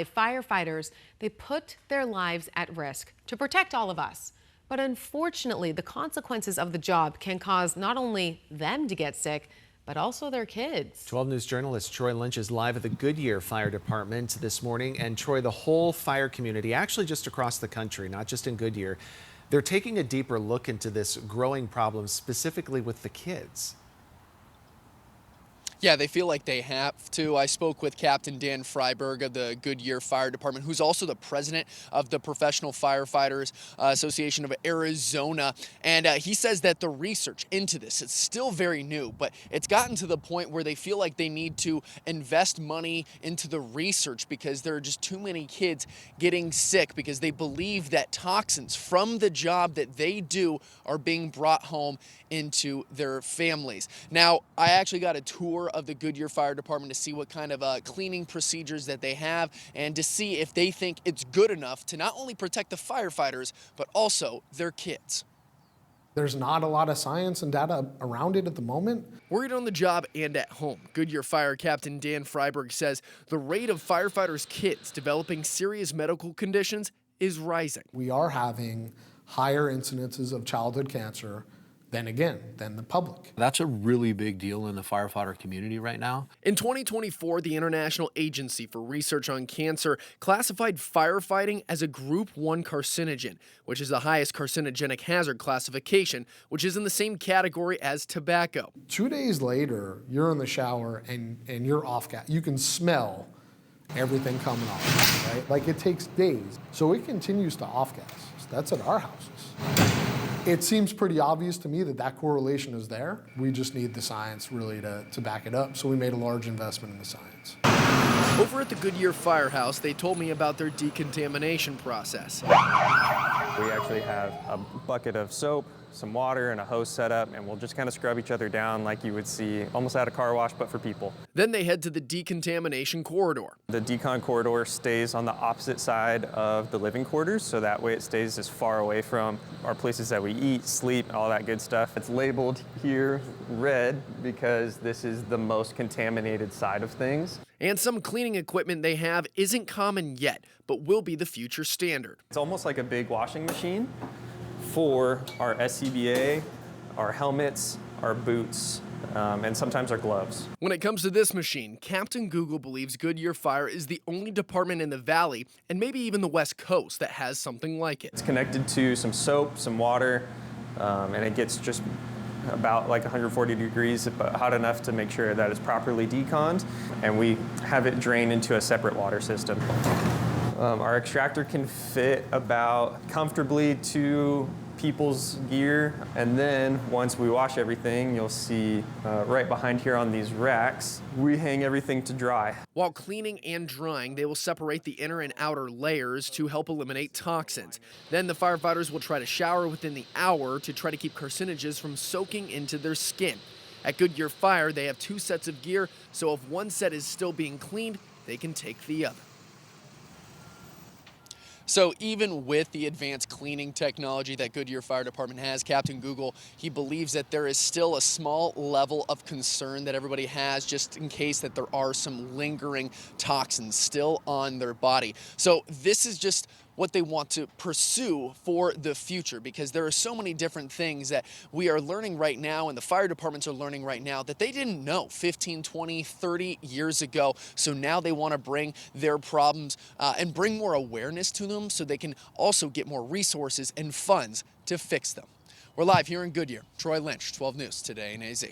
Firefighters, they put their lives at risk to protect all of us. But unfortunately, the consequences of the job can cause not only them to get sick, but also their kids. 12 News journalist Troy Lynch is live at the Goodyear Fire Department this morning. And Troy, the whole fire community, actually just across the country, not just in Goodyear, they're taking a deeper look into this growing problem, specifically with the kids. Yeah, they feel like they have to. I spoke with Captain Dan Freiberg of the Goodyear Fire Department, who's also the president of the Professional Firefighters Association of Arizona. And he says that the research into this, it's still very new, but it's gotten to the point where they feel like they need to invest money into the research because there are just too many kids getting sick because they believe that toxins from the job that they do are being brought home into their families. Now, I actually got a tour of the Goodyear Fire Department to see what kind of cleaning procedures that they have and to see if they think it's good enough to not only protect the firefighters, but also their kids. There's not a lot of science and data around it at the moment. Worried on the job and at home, Goodyear Fire Captain Dan Freiberg says the rate of firefighters' kids developing serious medical conditions is rising. We are having higher incidences of childhood cancer than the public. That's a really big deal in the firefighter community right now. In 2024, the International Agency for Research on Cancer classified firefighting as a Group 1 carcinogen, which is the highest carcinogenic hazard classification, which is in the same category as tobacco. 2 days later, you're in the shower and you're off gas. You can smell everything coming off, right? Like it takes days. So it continues to off gas. That's at our houses. It seems pretty obvious to me that that correlation is there. We just need the science really to back it up. So we made a large investment in the science. Over at the Goodyear Firehouse, they told me about their decontamination process. We actually have a bucket of soap, some water, and a hose set up, and we'll just kind of scrub each other down like you would see almost at a car wash, but for people. Then they head to the decontamination corridor. The decon corridor stays on the opposite side of the living quarters, so that way it stays as far away from our places that we eat, sleep, all that good stuff. It's labeled here red because this is the most contaminated side of things. And some cleaning equipment they have isn't common yet, but will be the future standard. It's almost like a big washing machine for our SCBA, our helmets, our boots, and sometimes our gloves. When it comes to this machine, Captain Google believes Goodyear Fire is the only department in the valley, and maybe even the West Coast, that has something like it. It's connected to some soap, some water, and it gets just about like 140 degrees, but hot enough to make sure that it's properly deconned, and we have it drain into a separate water system. Our extractor can fit about comfortably 2 people's gear, and then once we wash everything, you'll see right behind here on these racks, we hang everything to dry. While cleaning and drying, they will separate the inner and outer layers to help eliminate toxins. Then the firefighters will try to shower within the hour to try to keep carcinogens from soaking into their skin. At Goodyear Fire, they have 2 sets of gear, so if one set is still being cleaned, they can take the other. So even with the advanced cleaning technology that Goodyear Fire Department has, Captain Google, he believes that there is still a small level of concern that everybody has just in case that there are some lingering toxins still on their body. So this is just what they want to pursue for the future, because there are so many different things that we are learning right now and the fire departments are learning right now that they didn't know 15, 20, 30 years ago. So now they want to bring their problems and bring more awareness to them so they can also get more resources and funds to fix them. We're live here in Goodyear. Troy Lynch, 12 News Today in AZ.